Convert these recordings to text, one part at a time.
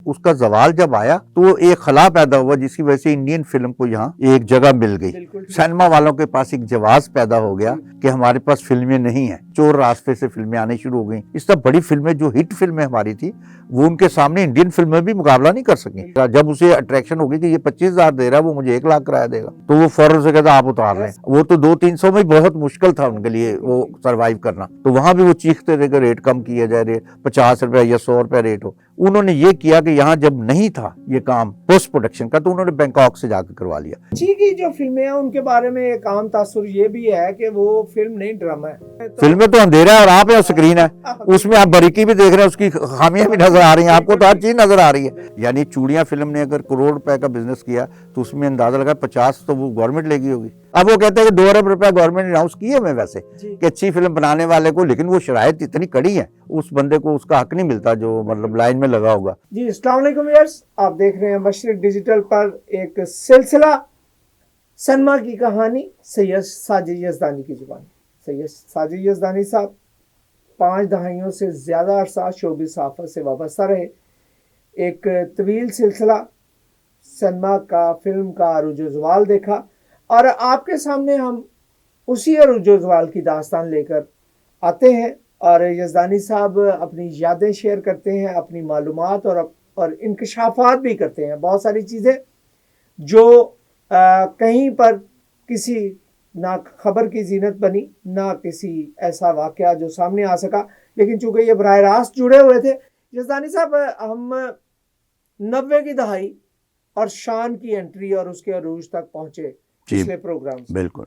उसका जवाल जब आया तो एक खला पैदा हुआ जिसकी वजह से इंडियन फिल्म को यहाँ एक जगह मिल गई। सिनेमा वालों के पास एक जवाब पैदा हो गया कि हमारे पास फिल्में नहीं है, चोर रास्ते से फिल्में आनी शुरू हो गई। इस तरह बड़ी फिल्में जो हिट फिल्में हमारी थी वो उनके सामने इंडियन फिल्में भी मुकाबला नहीं कर सकी। जब उसे अट्रैक्शन होगी कि ये 25,000 दे रहा है, वो मुझे 1 लाख किराया देगा, तो वो फौरन से कहता आप उतार रहे हैं। वो तो 200-300 में बहुत मुश्किल था उनके लिए वो सरवाइव करना। तो वहां भी वो चीखते थे कि रेट कम किया जाए, रेट 50 रुपया या 100 रुपया रेट हो। उन्होंने ये किया कि यहाँ जब नहीं था ये काम पोस्ट प्रोडक्शन का, तो उन्होंने बैंकॉक से जाकर करवा लिया। जी की जो फिल्में हैं उनके बारे में एक आम तासुर ये भी है कि वो फिल्म नहीं ड्रामा है। फिल्में तो अंधेरा है और आप है स्क्रीन है, उसमें आप बारीकी भी देख रहे हैं, उसकी खामियां भी नजर आ रही हैं, आपको तो हर चीज नजर आ रही है। यानी चूड़ियां फिल्म ने अगर करोड़ रुपए का बिजनेस किया तो उसमें अंदाजा लगा 50 तो वो गवर्नमेंट लेगी होगी। अब वो कहते हैं कि 2 अरब रुपया गवर्नमेंट अनाउंस किए में वैसे कि अच्छी फिल्म बनाने वाले को, लेकिन वो शराइत इतनी कड़ी है उस बंदे को उसका हक नहीं मिलता जो मतलब लाइन में लगा होगा। जी अस्सलाम वालेकुम व्यूअर्स, आप देख रहे हैं मशरिक डिजिटल पर एक सिलसिला सनमा की कहानी सैयद साजिद यज़दानी की जुबान। सैयद साजिद यज़दानी साहब 5 दहाइयों से ज़्यादा अरसा शोबिज़ सहाफ़त से वाबस्ता रहे। एक तवील सिलसिला सनमा का फिल्म का अरूज-ओ-ज़वाल देखा और आपके सामने हम उसी अरूज-ओ-ज़वाल की दास्तान लेकर आते हैं और यज़दानी साहब अपनी यादें शेयर करते हैं, अपनी मालूमात और इंकशाफात भी करते हैं। बहुत सारी चीज़ें जो कहीं पर किसी ना खबर की जीनत बनी, ना किसी ऐसा वाक़या जो सामने आ सका, लेकिन चूँकि ये बराह रास्त जुड़े हुए थे। यज़दानी साहब, हम 90 की दहाई और शान की एंट्री और उसके अरूज तक पहुँचे पिछले प्रोग्राम से। बिल्कुल।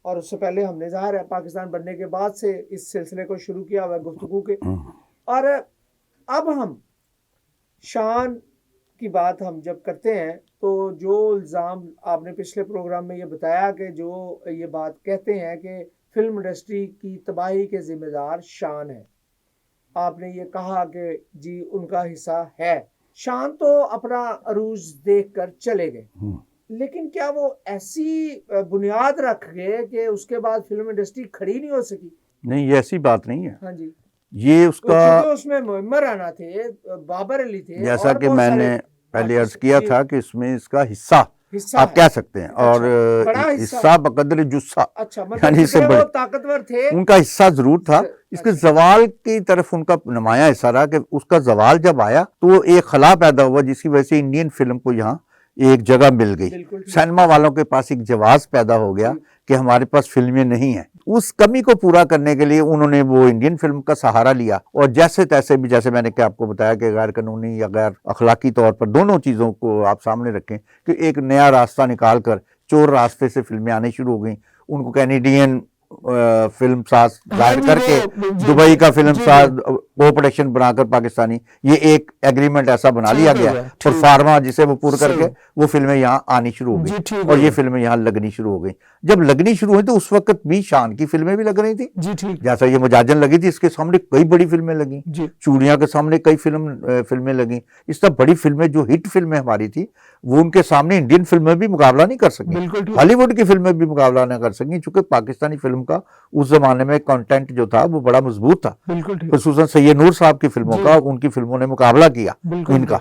और उससे पहले हमने ज़ाहिर है पाकिस्तान बनने के बाद से इस सिलसिले को शुरू किया हुआ गुफ्तगू के, और अब हम शान की बात हम जब करते हैं तो जो इल्ज़ाम आपने पिछले प्रोग्राम में ये बताया कि जो ये बात कहते हैं कि फिल्म इंडस्ट्री की तबाही के ज़िम्मेदार शान है, आपने ये कहा कि जी उनका हिस्सा है। शान तो अपना अरूज देख कर चले गए, लेकिन क्या वो ऐसी बुनियाद रख गए कि उसके बाद फिल्म इंडस्ट्री खड़ी नहीं हो सकी? नहीं, ये ऐसी बात नहीं है। हाँ जी, ये उसका तो उसमें मुअम्मर राना थे, बाबर अली थे, जैसा कि मैंने पहले अर्ज किया था कि इसमें इसका हिस्सा आप कह सकते हैं। और हिस्सा बकदर जुस्सा, अच्छा, यानी इससे वो ताकतवर थे, उनका हिस्सा जरूर था। इसके जवाल की तरफ उनका नुमाया हिस्सा रहा कि उसका जवाल जब आया तो एक खला पैदा हुआ जिसकी वजह से इंडियन फिल्म को यहाँ एक जगह मिल गई। सिनेमा वालों के पास एक जवाब पैदा हो गया कि हमारे पास फिल्में नहीं है। उस कमी को पूरा करने के लिए उन्होंने वो इंडियन फिल्म का सहारा लिया और जैसे तैसे भी, जैसे मैंने क्या आपको बताया कि गैर कानूनी या गैर अखलाकी तौर पर दोनों चीज़ों को आप सामने रखें कि एक नया रास्ता निकाल कर चोर रास्ते से फिल्में आनी शुरू हो गई। उनको कैनेडियन फिल्म साज जाहिर करके दुबई का फिल्म साज को प्रोडक्शन बनाकर पाकिस्तानी, ये एक एग्रीमेंट ऐसा बना लिया गया और फार्मा जिसे वो पूरा करके वो फिल्में यहाँ आनी शुरू हो गई और ये फिल्में यहाँ लगनी शुरू हो गई। जब लगनी शुरू हुई तो उस वक्त भी शान की फिल्में भी लग रही थी, जैसा ये मुजाजन लगी थी, इसके सामने कई बड़ी फिल्में लगी, चूड़ियां के सामने कई फिल्में लगी। इस तरह बड़ी फिल्में जो हिट फिल्में हमारी थी वो उनके सामने इंडियन फिल्में भी मुकाबला नहीं कर सकी, हॉलीवुड की फिल्में भी मुकाबला नहीं कर सकी, चूंकि पाकिस्तानी फिल्म का उस जमाने में कंटेंट जो था वो बड़ा मजबूत था। खुसूसन सैयद नूर साहब की फिल्मों का उनकी फिल्मों ने मुकाबला किया इनका,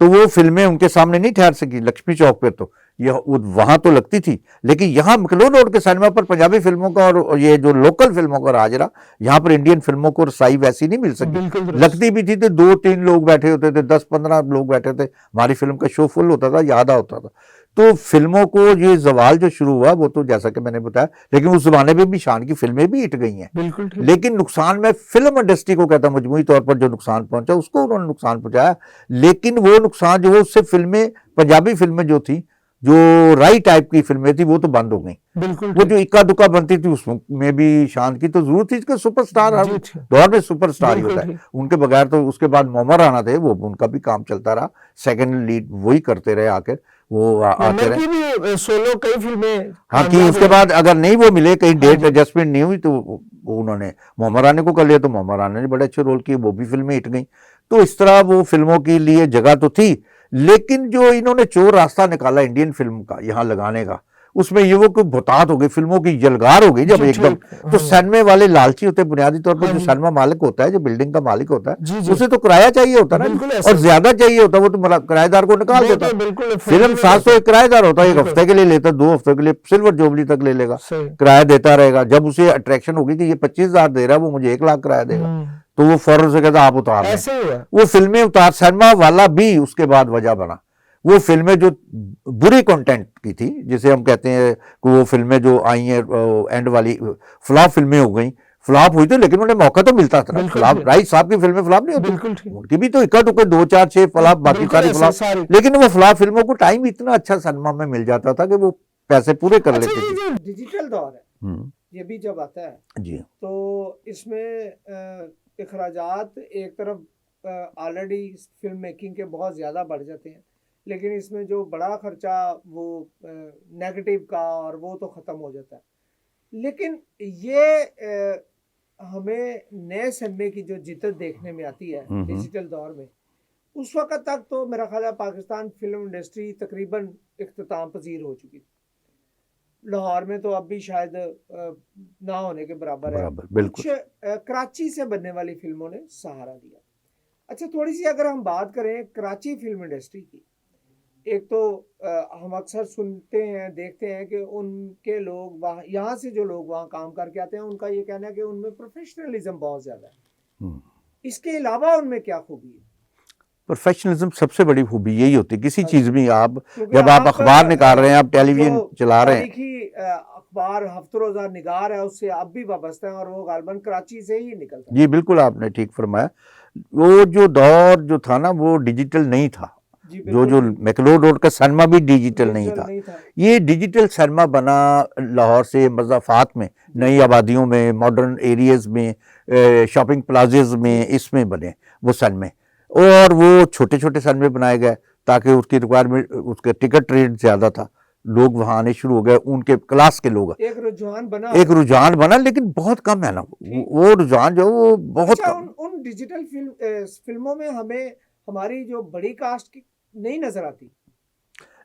तो वो फिल्में उनके सामने नहीं ठहर सकी। लक्ष्मी चौक पे तो यह वहां तो लगती थी, लेकिन यहाँ मकलोन रोड के सिनेमा पर पंजाबी फिल्मों का और ये जो लोकल फिल्मों का राज रहा, यहाँ पर इंडियन फिल्मों को रसाई वैसी नहीं मिल सकी। लगती भी थी तो 2-3 लोग बैठे होते थे, 10-15 लोग बैठे थे, हमारी फिल्म का शो फुल होता था, याद होता था। तो फिल्मों को ये जवाल जो शुरू हुआ वो तो जैसा कि मैंने बताया, लेकिन उस जमाने में भी शान की फिल्में भी हिट गई हैं। लेकिन नुकसान में फिल्म इंडस्ट्री को कहता, मजमूई तौर पर जो नुकसान पहुंचा उसको उन्होंने नुकसान पहुंचाया, लेकिन वो नुकसान जो है उससे फिल्में, पंजाबी फिल्में जो थी, जो राई टाइप की फिल्में थी, वो तो बंद हो गई। वो जो इक्का दुक्का बनती थी उसमें भी शान की तो जरूरत थी, सुपरस्टार हर दौर में सुपरस्टार ही होता है, उनके बगैर तो। उसके बाद मोहम्मद राना थे, वो उनका भी काम चलता रहा, सेकंड लीड वही करते रहे, आकर वो आते रहे सोलो कई फिल्में। हाँ, कि उसके बाद अगर नहीं वो मिले, कहीं डेट एडजस्टमेंट नहीं हुई, तो वो उन्होंने मोहम्मद राना को कर लिया, तो मोहम्मद राना ने बड़े अच्छे रोल किए, वो भी फिल्में हिट गई। तो इस तरह वो फिल्मों के लिए जगह तो थी, लेकिन जो इन्होंने चोर रास्ता निकाला इंडियन फिल्म का यहाँ लगाने का, उसमें ये वो कोई बहुतात हो गई, फिल्मों की यलगार हो गई जब जी, एकदम। ठीक, तो हाँ। सिनेमा वाले लालची होते हैं बुनियादी तौर पर। हाँ जो जी। सिनेमा मालिक होता है, जो बिल्डिंग का मालिक होता जी, है, जी। उसे तो किराया चाहिए होता है ना, बिल्कुल ऐसा और ही। ज्यादा चाहिए होता है, वो तो किराएदार को निकाल वो देता तो बिल्कुल फिल्म में 700 एक किराएदार होता है, एक बिल्कुल। हफ्ते के लिए लेता, 2 हफ्ते के लिए सिल्वर जुबली तक ले लेगा, सही। किराया देता रहेगा। जब उसे अट्रैक्शन होगी कि ये 25,000 दे रहा है, वो मुझे 1 लाख किराया देगा, तो वो फौरन से कहता आप उतार लें। ऐसे ही हुआ। वो फिल्में उतार, सिनेमा वाला भी उसके बाद वजह बना। वो फिल्में जो बुरी कंटेंट की थी, जिसे हम कहते हैं कि वो फिल्में जो आई हैं एंड वाली फ्लॉप फिल्में हो गई, फ्लॉप हुई थी, लेकिन उन्हें मौका तो मिलता था ना। बिल्कुल फ्लॉप, ठीक। राइट साहब की फिल्में फ्लॉप नहीं होती, बिल्कुल ठीक। उनकी भी तो इक्का दुक्का 2 4 6 फ्लॉप, बाकी बिल्कुल सारी ऐसे फ्लॉप। सारी। लेकिन वो फ्लॉप फिल्मों को टाइम इतना अच्छा सिनेमा में मिल जाता था कि वो पैसे पूरे कर अच्छा, लेते ये थे। जो डिजिटल दौर है, हम्म, ये भी जब आता है जी तो इसमें अखराजात एक तरफ ऑलरेडी फिल्म मेकिंग के बहुत ज़्यादा बढ़ जाते हैं, लेकिन इसमें जो बड़ा खर्चा वो नेगेटिव का और वो तो ख़त्म हो जाता है। लेकिन ये हमें नए सिनेमे की जो जिद्दत देखने में आती है डिजिटल दौर में, उस वक़्त तक तो मेरा ख्याल है पाकिस्तान फिल्म इंडस्ट्री तकरीबन इख्तिताम पजीर हो चुकी थी। लाहौर में तो अब भी शायद ना होने के बराबर है। बराबर, बिल्कुल। कुछ कराची से बनने वाली फिल्मों ने सहारा दिया। अच्छा, थोड़ी सी अगर हम बात करें कराची फिल्म इंडस्ट्री की, एक तो हम अक्सर सुनते हैं, देखते हैं कि उनके लोग वहाँ, यहाँ से जो लोग वहाँ काम करके आते हैं, उनका ये कहना है कि उनमें प्रोफेशनलिज्म बहुत ज़्यादा है। इसके अलावा उनमें क्या खूबी है? प्रोफेशनलिज्म सबसे बड़ी खूबी यही होती है किसी चीज में। आप क्योंकि जब आप अखबार निकाल रहे हैं, आप टेलीविजन जो चला रहे हैं, तारीखी अखबार हफ्तरोजा निगार है, उससे आप भी वाबस्ता हैं, और वो गालबन कराची से ही निकलता है। जी बिल्कुल, आपने ठीक फरमाया। वो जो दौर जो था ना, वो डिजिटल नहीं था। जी, जो बिल्कुल मैकलोड रोड का सिनेमा भी डिजिटल नहीं था। ये डिजिटल सिनेमा बना लाहौर से मज़ाफ़ात में, नई आबादियों में, मॉडर्न एरियाज में, शॉपिंग प्लाजेज में, इसमें बने वो सिनेमे। और वो छोटे छोटे सिनेमे बनाए गए ताकि उसकी रिक्वायरमेंट, उसका टिकट रेट ज़्यादा था, लोग वहाँ आने शुरू हो गए, उनके क्लास के लोग, एक रुझान बना, लेकिन बहुत कम है ना वो रुझान जो वो बहुत अच्छा, कम। उन डिजिटल फिल्मों में हमें हमारी जो बड़ी कास्ट की नहीं नजर आती।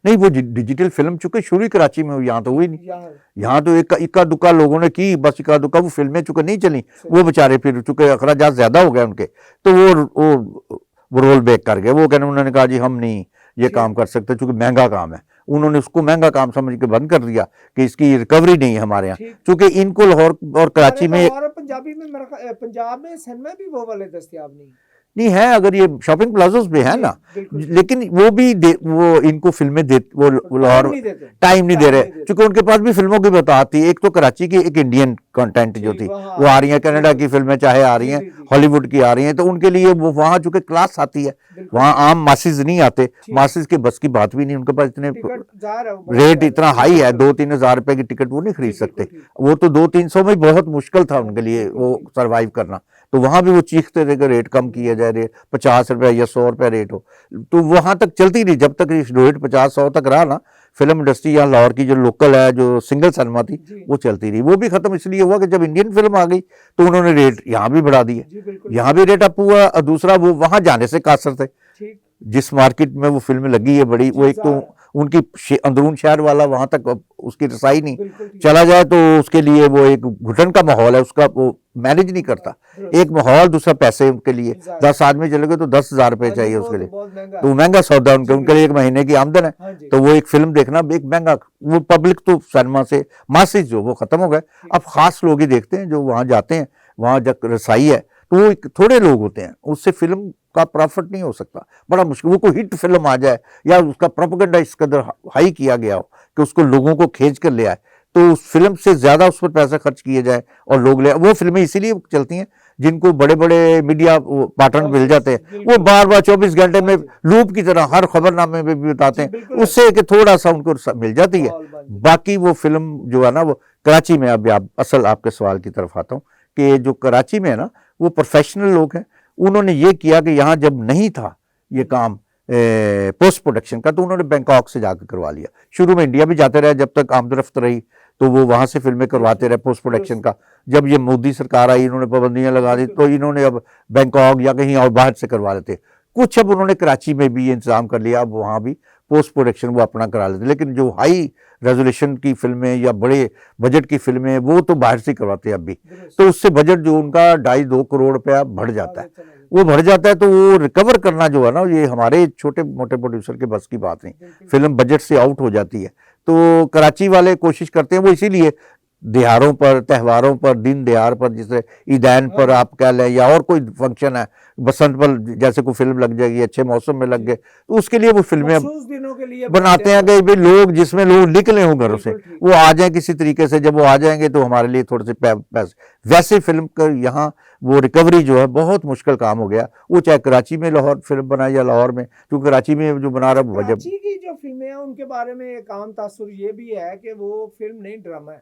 नहीं, वो डिजिटल फिल्म चूंकि शुरू ही कराची में हुई, यहाँ तो हुई नहीं। यहाँ तो इक्का दुक्का लोगों ने की, बस इक्का दुक्का, वो फिल्में चूंकि नहीं चली, वो बेचारे फिर चूंकि अखराजात ज्यादा हो गए उनके, तो वो रोल बैक कर गए। वो कहने, उन्होंने कहा जी हम नहीं ये काम कर सकते चूंकि महंगा काम है। उन्होंने उसको महंगा काम समझ के बंद कर दिया कि इसकी रिकवरी नहीं है हमारे यहाँ, क्योंकि इनको लाहौर और कराची में, पंजाब में सिनेमा भी वो वाले दस्तयाब नहीं है। अगर ये शॉपिंग प्लाजोस पे है ना, लेकिन वो भी वो इनको फिल्में दे, वो लाहौर टाइम नहीं दे रहे, क्योंकि उनके पास भी फिल्मों की बता थी। एक तो कराची की, एक इंडियन कंटेंट जो थी वो आ रही है, कनाडा की फिल्में चाहे आ रही हैं, हॉलीवुड की आ रही हैं, तो उनके लिए वो वहाँ चूंकि क्लास आती है, वहाँ आम मासिस नहीं आते, मासिस के बस की बात भी नहीं, उनके पास इतने रेट इतना हाई है, 2-3 हज़ार रुपए की टिकट वो नहीं खरीद सकते। वो तो 200-300 में बहुत मुश्किल था उनके लिए वो सर्वाइव करना। तो वहाँ भी वो चीखते थे कि रेट कम किया जाए, रेट 50 रुपये या 100 रुपये रेट हो, तो वहाँ तक चलती रही। जब तक रेट 50-100 तक रहा ना, फिल्म इंडस्ट्री यहाँ लाहौर की जो लोकल है, जो सिंगल सिनेमा थी, वो चलती रही। वो भी खत्म इसलिए हुआ कि जब इंडियन फिल्म आ गई तो उन्होंने रेट यहाँ भी बढ़ा दिए, यहाँ भी रेट अप हुआ। और दूसरा, वो वहाँ जाने से कासर थे, जिस मार्केट में वो फिल्म लगी है बड़ी, वो एक तो उनकी अंदरून शहर वाला वहां तक उसकी रसाई नहीं, चला जाए तो उसके लिए वो एक घुटन का माहौल है, उसका वो मैनेज नहीं करता। एक माहौल, दूसरा पैसे उनके लिए, 10 आदमी चले गए तो 10,000 रुपए चाहिए उसके लिए, तो महंगा सौदा उनके लिए, एक महीने की आमदन है। तो वो एक फिल्म देखना एक महंगा, वो पब्लिक तो सिनेमा से मासिस जो वो खत्म हो गए। अब खास लोग ही देखते हैं जो वहां जाते हैं, वहां जब रसाई है तो वो थोड़े लोग होते हैं, उससे फिल्म का प्रॉफिट नहीं हो सकता, बड़ा मुश्किल। वो कोई हिट फिल्म आ जाए या उसका प्रोपेगेंडा इस कदर हाई किया गया हो कि उसको लोगों को खींच कर ले आए, तो उस फिल्म से ज्यादा उस पर पैसा खर्च किए जाए और लोग ले। वो फिल्में इसीलिए चलती हैं जिनको बड़े बड़े मीडिया पार्टनर मिल जाते हैं, वो बार बार 24 घंटे में लूप की तरह हर खबरनामे में भी बताते हैं, उससे कि थोड़ा सा उनको मिल जाती है। बाकी वो फिल्म जो है ना, वो कराची में, अब असल आपके सवाल की तरफ आता हूँ, कि जो कराची में है ना, वो प्रोफेशनल लोग हैं। उन्होंने ये किया कि यहाँ जब नहीं था ये काम पोस्ट प्रोडक्शन का, तो उन्होंने बैंकॉक से जाकर करवा लिया। शुरू में इंडिया भी जाते रहे, जब तक आमदरफ्त रही तो वो वहाँ से फिल्में करवाते रहे पोस्ट प्रोडक्शन का। जब ये मोदी सरकार आई, इन्होंने पाबंदियाँ लगा दी, तो इन्होंने अब बैंकॉक या कहीं और बाहर से करवा लेते। कुछ अब उन्होंने कराची में भी ये इंतजाम कर लिया, अब वहाँ भी पोस्ट प्रोडक्शन वो अपना करा लेते। लेकिन जो हाई रेजोल्यूशन की फिल्में या बड़े बजट की फिल्में, वो तो बाहर से करवाते हैं अभी। तो उससे बजट जो उनका 2.5-2 करोड़ रुपया बढ़ जाता है, वो बढ़ जाता है। तो वो रिकवर करना जो है ना, ये हमारे छोटे मोटे प्रोड्यूसर के बस की बात नहीं, फिल्म बजट से आउट हो जाती है। तो कराची वाले कोशिश करते हैं, वो इसीलिए त्योहारों पर, त्योहारों पर, दिन त्योहार पर, जैसे ईदैन पर आप कह लें, या और कोई फंक्शन है, बसंत पर जैसे कोई फिल्म लग जाएगी, अच्छे मौसम में लग गए, तो उसके लिए वो फिल्में मखसूस दिनों के लिए बनाते हैं कि भाई लोग, जिसमें लोग निकले हों घरों से, वो आ जाएं किसी तरीके से। जब वो आ जाएंगे तो हमारे लिए थोड़े से पैसे, वैसे फिल्म का यहाँ वो रिकवरी जो है बहुत मुश्किल काम हो गया। वो चाहे कराची में लाहौर फिल्म बनाए या लाहौर में, क्योंकि कराची में जो बना रहा है, कराची की जो फिल्में हैं उनके बारे में एक आम तासुर ये भी है कि वो फिल्म नहीं ड्रामा है।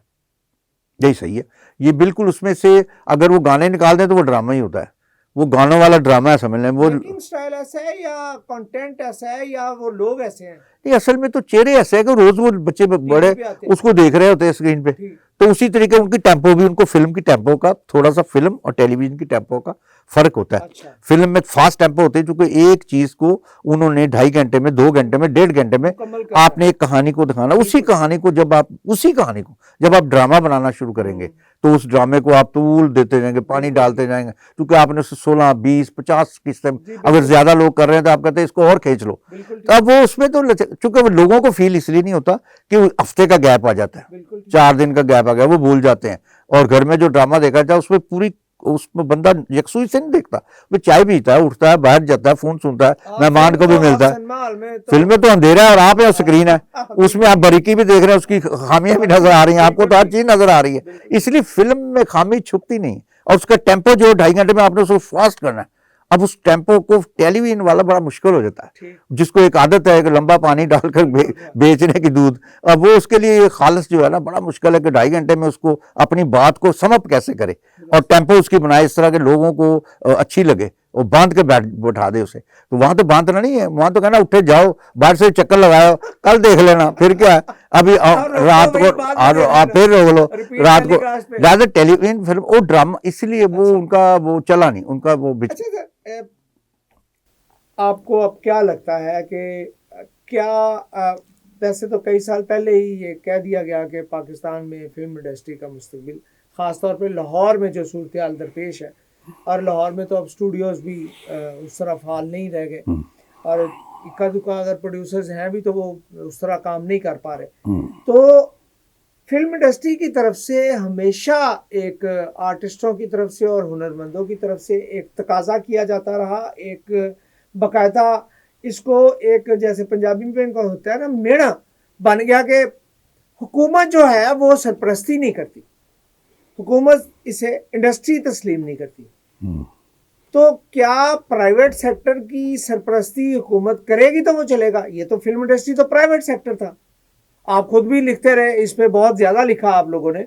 यही सही है, ये बिल्कुल उसमें से अगर वो गाने निकाल दें तो वो ड्रामा ही होता है, वो गानों वाला ड्रामा है, समझ लें। वो लेकिन स्टाइल ऐसा है या कंटेंट ऐसा है या वो लोग ऐसे हैं? नहीं, असल में तो चेहरे ऐसे है कि रोज वो बच्चे बड़े उसको देख रहे होते हैं स्क्रीन पे, तो उसी तरीके उनकी टेम्पो भी, उनको फिल्म की टेम्पो का थोड़ा सा फिल्म और टेलीविजन की टेम्पो का फर्क होता है। अच्छा। फिल्म में फास्ट टेम्पो होती है, क्योंकि एक चीज को उन्होंने 2.5 घंटे में, 2 घंटे में, 1.5 घंटे में आपने एक कहानी को दिखाना। उसी कहानी को जब आप ड्रामा बनाना शुरू करेंगे तो उस ड्रामे को आप तूल देते जाएंगे, पानी डालते जाएंगे, क्योंकि आपने उससे 16, 20, 50 किस्तें, अगर ज्यादा लोग कर रहे हैं तो आप कहते हैं इसको और खींच लो। तो अब वो उसमें तो चूंकि लोगों को फील इसलिए नहीं होता कि हफ्ते का गैप आ जाता है, 4 दिन का गैप आ गया, वो भूल जाते हैं। और घर में जो ड्रामा देखा जाए उसमें पूरी, उसमें बंदा यकसुई से नहीं देखता, वो चाय पीता है, उठता है, बाहर जाता है, फोन सुनता है, मेहमान को भी मिलता है। फिल्म में तो अंधेरा है और आप है, स्क्रीन है, उसमें आप बारीकी भी देख रहे हैं, उसकी खामियां भी नजर आ रही हैं, आपको तो हर चीज नजर आ रही है, इसलिए फिल्म में खामी छुपती नहीं। और उसका टेम्पो जो 2.5 घंटे में आपने उसको फास्ट करना है, अब उस टेम्पो को टेलीविजन वाला बड़ा मुश्किल हो जाता है, जिसको एक आदत है कि लंबा पानी डालकर बेचने की दूध, अब वो उसके लिए खालस जो है ना, बड़ा मुश्किल है कि 2.5 घंटे में उसको अपनी बात को समअप कैसे करे, और टेम्पो उसकी बनाए इस तरह के लोगों को अच्छी लगे, और बांध के बैठा दे उसे। तो वहां तो बांधना नहीं है, वहां तो कहना उठे जाओ, बाहर से चक्कर लगाओ, कल देख लेना, फिर क्या है, अभी रात को फिर रोक लो, रात को ज्यादा टेलीविजन फिल्म वो ड्रामा, इसलिए वो उनका वो चला नहीं, उनका वो। आपको अब क्या लगता है कि क्या वैसे तो कई साल पहले ही ये कह दिया गया कि पाकिस्तान में फिल्म इंडस्ट्री का मुस्तकबिल, ख़ासतौर पे लाहौर में जो सूरत हाल दरपेश है, और लाहौर में तो अब स्टूडियोज़ भी उस तरह फाल नहीं रह गए, और इक्का दुक्का अगर प्रोड्यूसर्स हैं भी तो वो उस तरह काम नहीं कर पा रहे। तो फिल्म इंडस्ट्री की तरफ से हमेशा एक आर्टिस्टों की तरफ से और हुनरमंदों की तरफ से एक तकाजा किया जाता रहा, एक बाकायदा इसको एक, जैसे पंजाबी में इनका होता है ना, मेड़ा बन गया कि हुकूमत जो है वो सरपरस्ती नहीं करती, हुकूमत इसे इंडस्ट्री तस्लीम नहीं करती। तो क्या प्राइवेट सेक्टर की सरपरस्ती हुकूमत करेगी तो वो चलेगा? ये तो फिल्म इंडस्ट्री तो प्राइवेट सेक्टर था, आप खुद भी लिखते रहे, इस पे बहुत ज्यादा लिखा आप लोगों ने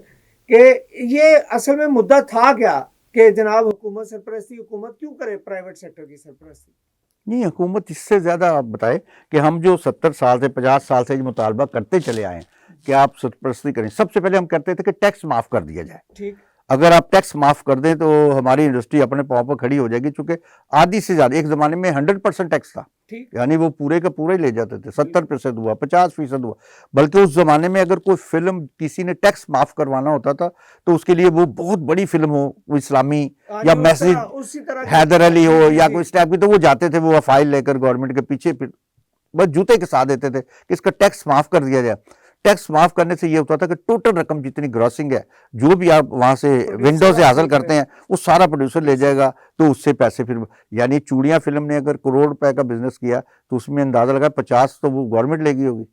कि ये असल में मुद्दा था क्या कि जनाब हुकूमत सरपरस्ती, हुकूमत क्यों करे प्राइवेट सेक्टर की सरपरस्ती? नहीं, हुकूमत इससे ज्यादा आप बताए कि हम जो 70 साल से 50 साल से मुतालबा करते चले आए हैं कि आप सरपरस्ती करें, सबसे पहले हम कहते थे कि टैक्स माफ कर दिया जाए। ठीक, अगर आप टैक्स माफ कर दें तो हमारी इंडस्ट्री अपने पांव पर खड़ी हो जाएगी, क्योंकि आधी से ज्यादा, एक जमाने में 100% टैक्स था, यानी वो पूरे का पूरा ही ले जाते थे, 70% हुआ, 50% हुआ, बल्कि उस जमाने में अगर कोई फिल्म किसी ने टैक्स माफ करवाना होता था तो उसके लिए वो बहुत बड़ी फिल्म हो, वो इस्लामी या मैसेज हैदर अली हो या कोई इस टाइप की, तो वो जाते थे, वो फाइल लेकर गवर्नमेंट के पीछे बस जूते के साथ देते थे कि इसका टैक्स माफ कर दिया जाए। टैक्स माफ करने से ये होता था कि टोटल रकम जितनी ग्रॉसिंग है, जो भी आप वहां से विंडो से हासिल करते हैं, वो सारा प्रोड्यूसर ले जाएगा, तो उससे पैसे फिर, यानी चूड़ियां फिल्म ने अगर करोड़ रुपए का बिजनेस किया तो उसमें अंदाजा लगा 50 तो वो गवर्नमेंट लेगी होगी,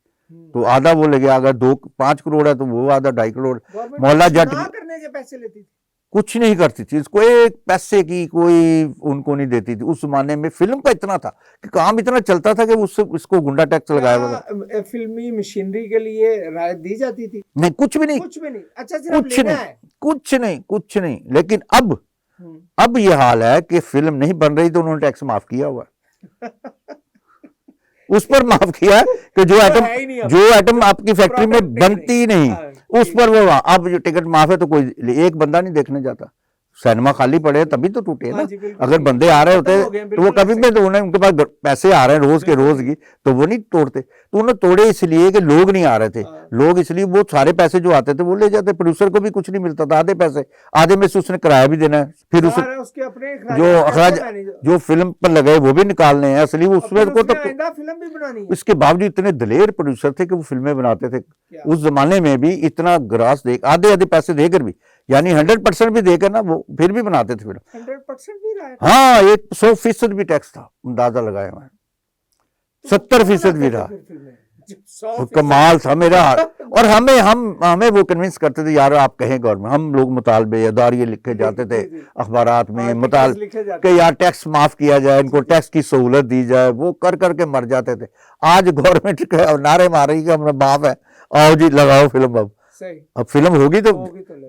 तो आधा वो ले गया, अगर 2-5 करोड़ है तो वो आधा 2.5 करोड़। मोहल्ला जट करने के पैसे लेती थी, कुछ नहीं करती थी, इसको एक पैसे की कोई उनको नहीं देती थी। उस जमाने में फिल्म का इतना था कि काम इतना चलता था कि उससे इसको गुंडा टैक्स लगाया हुआ। फिल्मी मशीनरी के लिए रायत दी जाती थी? नहीं, कुछ भी नहीं, कुछ भी नहीं। अच्छा, कुछ नहीं। लेकिन अब ये हाल है कि फिल्म नहीं बन रही तो उन्होंने टैक्स माफ किया हुआ उस पर माफ किया कि जो एटम आपकी फैक्ट्री में बनती नहीं, उस पर वो, अब जो टिकट माफ है तो कोई एक बंदा नहीं देखने जाता, सिनेमा खाली पड़े तभी तो टूटे ना। अगर बंदे आ रहे होते तो वो कभी भी, तो उनके पास पैसे आ रहे हैं रोज के रोज की, तो वो नहीं तोड़ते। तो उन्होंने तोड़े इसलिए कि लोग नहीं आ रहे थे, लोग इसलिए वो सारे पैसे जो आते थे वो ले जाते, प्रोड्यूसर को भी कुछ नहीं मिलता था, आधे पैसे, आधे में से उसने किराया भी देना है, फिर उस उसके अपने जो अखराज जो फिल्म पर लगे वो भी निकालने हैं, असली उसमें को तो फिल्म भी बनानी है। इसके बावजूद इतने दलेर प्रोड्यूसर थे कि वो फिल्में बनाते थे उस जमाने में भी, इतना ग्रास दे, आधे आधे पैसे देकर भी, यानी 100% भी देकर ना वो फिर भी बनाते थे फिल्म। 100% भी रहा है। हाँ, 100% भी टैक्स था, अंदाजा लगाया मैं, 70% भी रहा, तो कमाल था मेरा। और हमें वो कन्विंस करते थे, यार आप कहें गवर्नमेंट, हम लोग मुतालबे अदारिये लिखे जाते थे अखबारात में, मुताल कि यार टैक्स माफ किया जाए, इनको टैक्स की सहूलत दी जाए, वो कर करके मर जाते थे। आज गवर्नमेंट नारे मार रही है हमारा बाप है, आओ जी लगाओ फिल्म, अब फिल्म होगी तो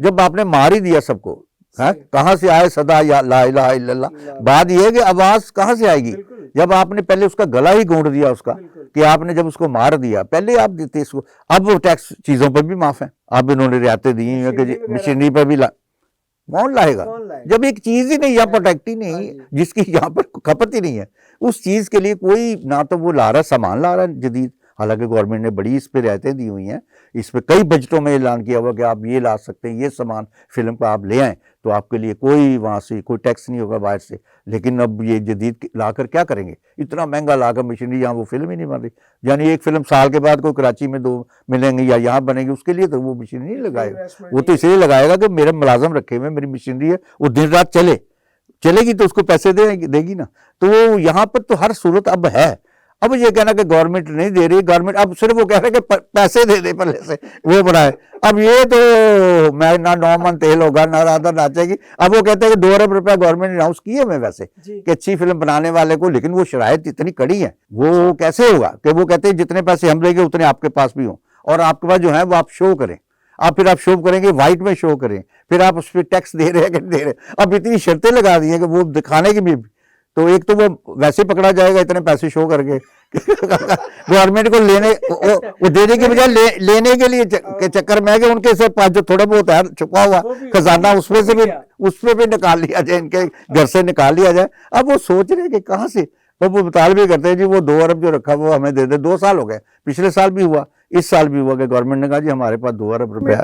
जब आपने मार ही दिया सबको, है कहां से आए सदा या ला इलाहा इल्लल्लाह, बात यह है कि आवाज कहां से आएगी जब आपने पहले उसका गला ही गूंद दिया उसका, कि आपने जब उसको मार दिया, पहले आप देते इसको, अब वो टैक्स चीजों पर भी माफ है, अब इन्होंने रियायतें दी हैं कि मशीनरी पर भी कौन लाएगा जब एक चीज ही नहीं, यहाँ प्रोटेक्ट ही नहीं, जिसकी यहाँ पर खपत ही नहीं है, उस चीज के लिए कोई ना तो वो ला रहा सामान ला रहा है जदीद, हालांकि गवर्नमेंट ने बड़ी इस पे रियायतें दी हुई हैं, इस पे कई बजटों में ऐलान किया हुआ कि आप ये ला सकते हैं, ये सामान फिल्म का आप ले आएँ तो आपके लिए कोई वहाँ से कोई टैक्स नहीं होगा बाहर से। लेकिन अब ये जदीद लाकर क्या करेंगे, इतना महंगा लाकर मशीनरी, यहाँ वो फिल्म ही नहीं बन रही, यानी एक फिल्म साल के बाद कोई कराची में 2 मिलेंगे या यहाँ बनेंगे, उसके लिए तो वो मशीनरी नहीं लगाएगा, वो तो इसलिए लगाएगा कि मेरे मुलाजम रखे हुए मेरी मशीनरी है, वो दिन रात चलेगी तो उसको पैसे देगी ना, तो वो यहाँ पर तो हर सूरत अब है। अब ये कहना कि गवर्नमेंट नहीं दे रही, गवर्नमेंट अब सिर्फ वो कह रहे हैं कि पैसे दे पहले से वो बनाए, अब ये तो मैं ना 9 मन तेल होगा ना राधा नाचेगी, अब वो कहते हैं कि 2 अरब रुपया गवर्नमेंट अनाउंस किए मैं वैसे कि अच्छी फिल्म बनाने वाले को, लेकिन वो शराइत इतनी कड़ी है, वो कैसे होगा कि वो कहते हैं जितने पैसे हम लेंगे उतने आपके पास भी हों, और आपके पास जो है वो आप शो करें, फिर आप शो करेंगे व्हाइट में शो करें, फिर आप उस पर टैक्स दे रहे हैं कि नहीं दे रहे, अब इतनी शर्तें लगा दी हैं कि वो दिखाने की भी, तो एक तो वो वैसे पकड़ा जाएगा इतने पैसे शो करके गवर्नमेंट को वो देने के बजाय लेने के लिए के चक्कर में है कि उनके से पास जो थोड़ा बहुत है छुपा हुआ खजाना उसमें भी निकाल लिया जाए, इनके घर से निकाल लिया जाए। अब वो सोच रहे हैं कि कहाँ से, वो मुतालबे करते हैं जी वो 2 अरब जो रखा वो हमें दे दे, 2 साल हो गए, पिछले साल भी हुआ, इस साल भी हुआ कि गवर्नमेंट ने कहा जी हमारे पास 2 अरब रुपया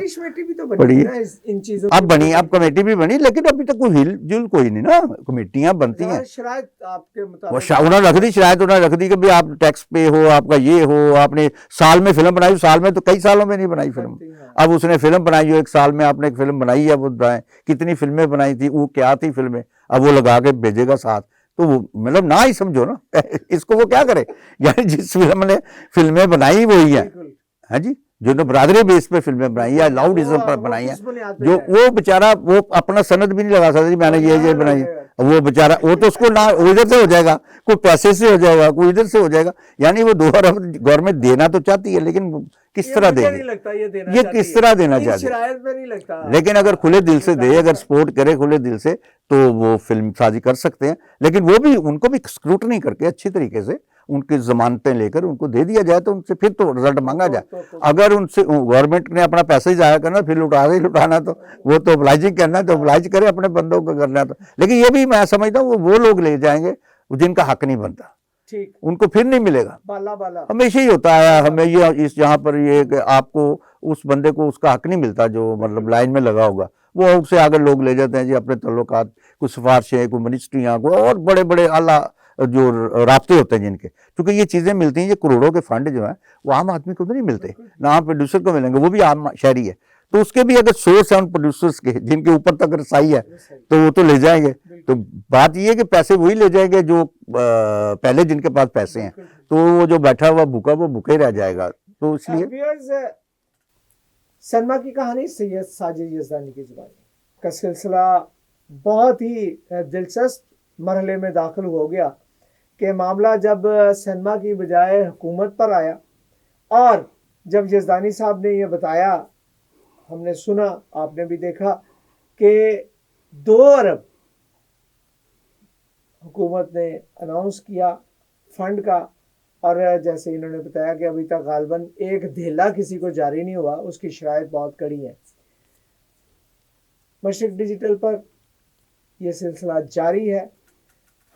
पड़ी है इन चीजों, अब बनी, अब कमेटी भी बनी, लेकिन अभी तक कोई हिल जुल कोई नहीं ना, कमेटियां बनती हैं, शरायत आपके मुताबिक उन्होंने रख दी, शरायत उन्होंने रख दी कि भाई आप टैक्स पे हो, आपका ये हो, आपने साल में फिल्म बनाई, साल में तो कई सालों में नहीं बनाई फिल्म, अब उसने फिल्म बनाई हो, 1 साल में आपने एक फिल्म बनाई है, वो बताएं कितनी फिल्में बनाई थी, वो क्या थी फिल्में, अब वो लगा के भेजेगा साथ, तो वो मतलब ना ही समझो ना इसको वो क्या करे, यानी जिस फिल्म ने फिल्में बनाई वही है जी, जो बरादरी बेस पे फिल्में बनाई है, लाउडिज्म पर बनाई है, जो वो बेचारा वो अपना सनद भी नहीं लगा सकता जी मैंने ये बनाई है, वो बेचारा वो तो उसको ना इधर से हो जाएगा, कोई पैसे से हो जाएगा, कोई इधर से हो जाएगा, यानी वो 2 अरब गवर्नमेंट देना तो चाहती है, लेकिन किस तरह देगी, ये किस तरह देना चाहती है, लेकिन अगर खुले दिल से दे, अगर सपोर्ट करे खुले दिल से, तो वो फिल्म साजी कर सकते हैं, लेकिन वो भी उनको भी स्क्रूटनी करके अच्छी तरीके से उनकी जमानतें लेकर उनको दे दिया जाए, तो उनसे फिर तो रिजल्ट मांगा जाए। अगर उनसे गवर्नमेंट ने अपना पैसा ही जाया करना, फिर लुटाना तो वो तो obliging करना, तो oblige करे अपने बंदों को करना, तो लेकिन ये भी मैं समझता हूँ वो लोग ले जाएंगे जिनका हक नहीं बनता, ठीक उनको फिर नहीं मिलेगा, बाला हमेशा ही होता है, हमें ये इस यहाँ पर ये आपको उस बंदे को उसका हक नहीं मिलता जो मतलब लाइन में लगा होगा, वो उससे आगे लोग ले जाते हैं जी अपने तल्लुकात, कुछ सिफारिशें, कोई मिनिस्ट्रियाँ, कोई और बड़े बड़े आला जो रास्ते होते हैं जिनके, क्योंकि ये चीजें मिलती हैं, ये करोड़ों के फंड जो है वो आम आदमी को तो नहीं मिलते ना, आम प्रोड्यूसर को मिलेंगे, वो भी आम शहरी है, तो उसके भी अगर सोर्स है उन प्रोड्यूसर्स के जिनके ऊपर तक रसाई है तो वो तो ले जाएंगे, तो बात ये है कि पैसे वही ले जाएंगे जो पहले जिनके पास पैसे हैं, तो वो जो बैठा हुआ भूखा वो भूखा ही रह जाएगा, तो इसलिए सनमा की कहानी सैयद साजिद यज़दानी की जुबानी का सिलसिला बहुत ही दिलचस्प मरहले में दाखिल हो गया कि मामला जब सनमा की बजाय हुकूमत पर आया, और जब यज़दानी साहब ने यह बताया, हमने सुना, आपने भी देखा कि 2 अरब हुकूमत ने अनाउंस किया फंड का, और जैसे इन्होंने बताया कि अभी तक गालबन 1 धेला किसी को जारी नहीं हुआ, उसकी शराइत बहुत कड़ी है। मशरिक डिजिटल पर यह सिलसिला जारी है,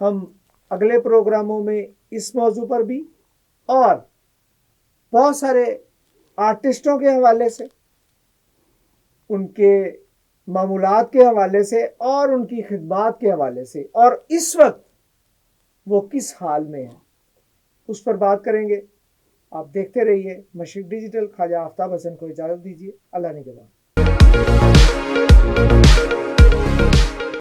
हम अगले प्रोग्रामों में इस मौजू पर भी और बहुत सारे आर्टिस्टों के हवाले से, उनके मामूलात के हवाले से और उनकी खिदमात के हवाले से, और इस वक्त वो किस हाल में है, उस पर बात करेंगे। आप देखते रहिए मशरिक डिजिटल। ख्वाजा आफ्ताब हसन को इजाज़त दीजिए। अल्लाह ने के बाद।